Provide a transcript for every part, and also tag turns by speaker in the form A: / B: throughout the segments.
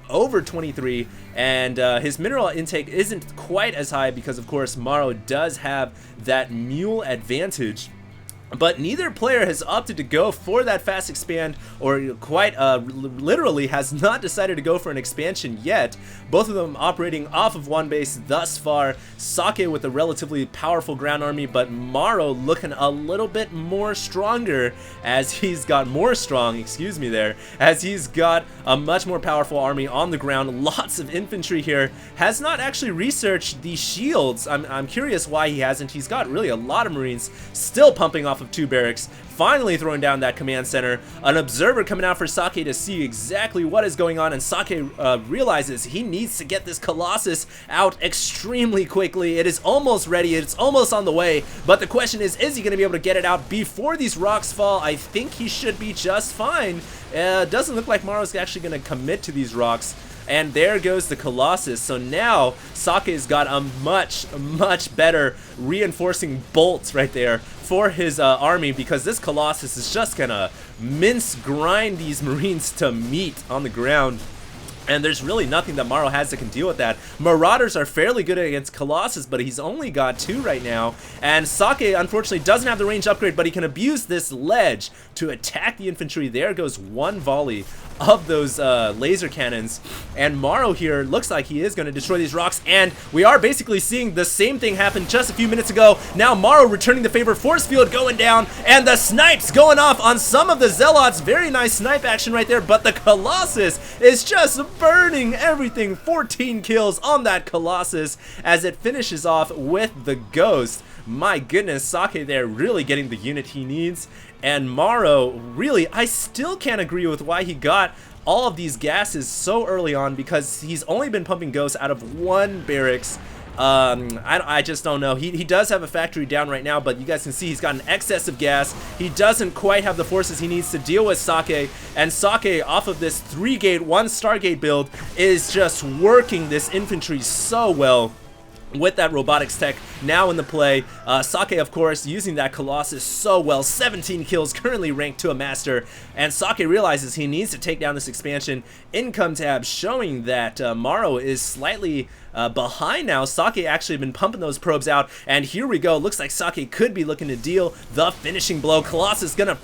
A: over 23, and his mineral intake isn't quite as high because, of course, Morrow does have that mule advantage. But neither player has opted to go for that fast expand, or quite literally has not decided to go for an expansion yet. Both of them operating off of one base thus far. Socke with a relatively powerful ground army, but Morrow looking a little bit more stronger as he's got as he's got a much more powerful army on the ground. Lots of infantry here. Has not actually researched the shields. I'm curious why he hasn't. He's got really a lot of Marines still pumping off of 2 barracks, finally throwing down that command center. An observer coming out for Socke to see exactly what is going on, and Socke realizes he needs to get this Colossus out extremely quickly. It is almost ready, it's almost on the way, but the question is he going to be able to get it out before these rocks fall? I think he should be just fine. Doesn't look like Morrow's actually going to commit to these rocks. And there goes the Colossus. So now Socke's got a much better reinforcing bolts right there for his army, because this Colossus is just gonna grind these Marines to meat on the ground. And there's really nothing that Morrow has that can deal with that. Marauders are fairly good against Colossus, but he's only got 2 right now. And Socke, unfortunately, doesn't have the range upgrade, but he can abuse this ledge to attack the infantry. There goes 1 volley of those laser cannons. And Morrow here looks like he is going to destroy these rocks. And we are basically seeing the same thing happen just a few minutes ago. Now Morrow returning the favor, force field going down, and the snipes going off on some of the Zealots. Very nice snipe action right there, but the Colossus is just burning everything. 14 kills on that Colossus as it finishes off with the Ghost. My goodness, Socke there really getting the unit he needs. And Morrow, really, I still can't agree with why he got all of these gases so early on, because he's only been pumping Ghosts out of 1 barracks. I just don't know. He does have a factory down right now, but you guys can see he's got an excess of gas. He doesn't quite have the forces he needs to deal with Socke, and Socke off of this 3-gate, 1 Stargate build is just working this infantry so well. With that robotics tech now in the play, Socke, of course, using that Colossus so well. 17 kills, currently ranked to a master, and Socke realizes he needs to take down this expansion. Income tab showing that Morrow is slightly behind now. Socke actually been pumping those probes out, and here we go. Looks like Socke could be looking to deal the finishing blow. Colossus gonna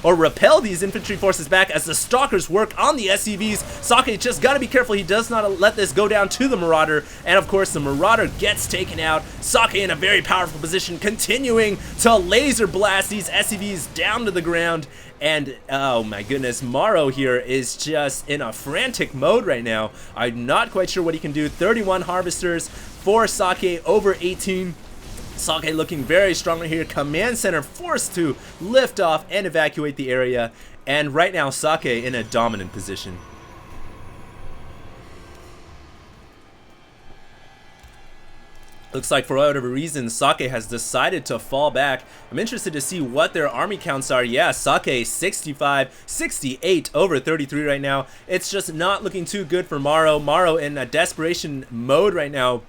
A: repel these infantry forces back as the Stalkers work on the SCVs. Socke just gotta be careful he does not let this go down to the Marauder, and of course the Marauder gets taken out. Socke in a very powerful position, continuing to laser blast these SCVs down to the ground. And oh my goodness, Morrow here is just in a frantic mode right now. I'm not quite sure what he can do. 31 harvesters for Socke, over 18. Socke looking very strong right here. Command center forced to lift off and evacuate the area. And right now, Socke in a dominant position. Looks like for whatever reason, Socke has decided to fall back. I'm interested to see what their army counts are. Yeah, Socke 65, 68 over 33 right now. It's just not looking too good for Morrow. Morrow in a desperation mode right now,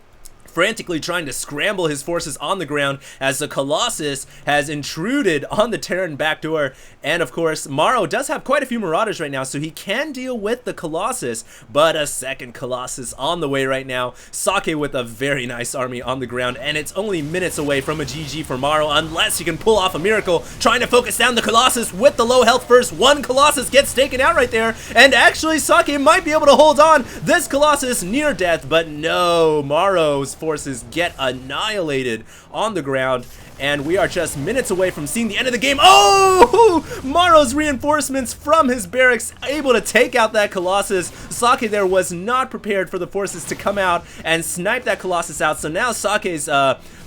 A: frantically trying to scramble his forces on the ground as the Colossus has intruded on the Terran backdoor. And of course, Morrow does have quite a few Marauders right now, so he can deal with the Colossus, but a second Colossus on the way right now. Socke with a very nice army on the ground, and it's only minutes away from a GG for Morrow, unless he can pull off a miracle, trying to focus down the Colossus with the low health first. 1 Colossus gets taken out right there, and actually Socke might be able to hold on. This Colossus near death, but no, Morrow's forces get annihilated on the ground, and we are just minutes away from seeing the end of the game. Oh! Morrow's reinforcements from his barracks able to take out that Colossus. Socke there was not prepared for the forces to come out and snipe that Colossus out, so now Socke's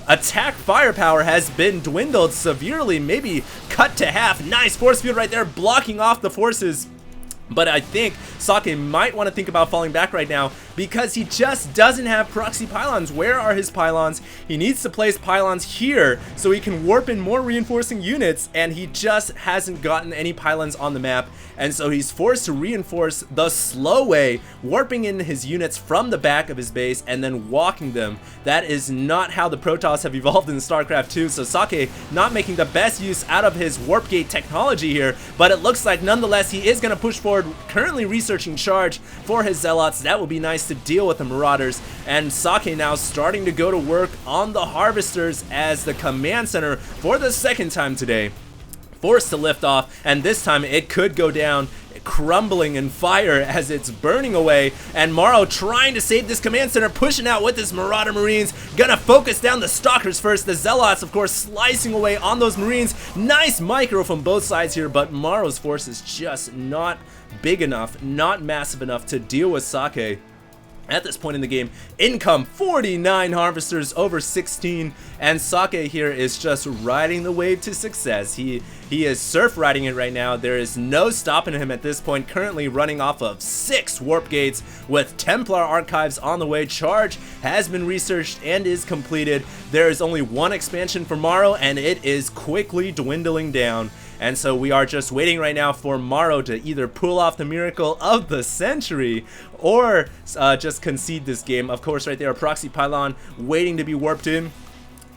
A: attack firepower has been dwindled severely, maybe cut to half. Nice force field right there, blocking off the forces. But I think Socke might want to think about falling back right now. because he just doesn't have proxy pylons. Where are his pylons? He needs to place pylons here so he can warp in more reinforcing units, and he just hasn't gotten any pylons on the map, and so he's forced to reinforce the slow way, warping in his units from the back of his base and then walking them. That is not how the Protoss have evolved in StarCraft 2, so Socke not making the best use out of his warp gate technology here, but it looks like nonetheless he is going to push forward, currently researching charge for his Zealots. That will be nice to deal with the Marauders, and Socke now starting to go to work on the Harvesters as the command center for the second time today forced to lift off, and this time it could go down crumbling in fire as it's burning away, and Morrow trying to save this command center, pushing out with his Marauder Marines, gonna focus down the Stalkers first. The Zealots of course slicing away on those Marines. Nice micro from both sides here, but Morrow's force is just not big enough, not massive enough to deal with Socke. At this point in the game, in come 49 Harvesters over 16, and Socke here is just riding the wave to success. He is surf riding it right now. There is no stopping him at this point, currently running off of 6 warp gates with Templar archives on the way. Charge has been researched and is completed. There is only one expansion for Morrow, and it is quickly dwindling down. And so we are just waiting right now for Morrow to either pull off the miracle of the century or just concede this game. Of course, right there, a proxy pylon waiting to be warped in.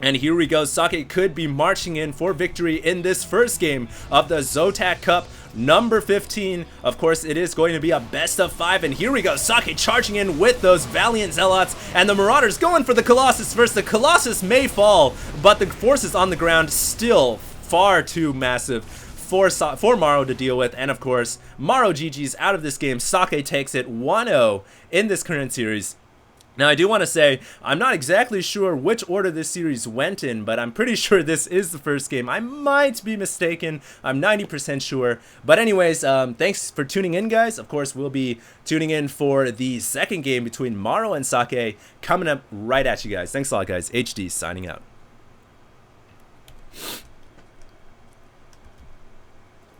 A: And here we go. Socke could be marching in for victory in this first game of the Zotac Cup number 15. Of course, it is going to be a best of 5. And here we go. Socke charging in with those valiant Zealots. And the Marauders going for the Colossus first. The Colossus may fall, but the forces on the ground still far too massive for Morrow to deal with. And of course, Morrow GG's out of this game. Socke takes it 1-0 in this current series. Now, I do want to say, I'm not exactly sure which order this series went in, but I'm pretty sure this is the first game. I might be mistaken. I'm 90% sure. But anyways, thanks for tuning in, guys. Of course, we'll be tuning in for the second game between Morrow and Socke coming up right at you guys. Thanks a lot, guys. HD signing out.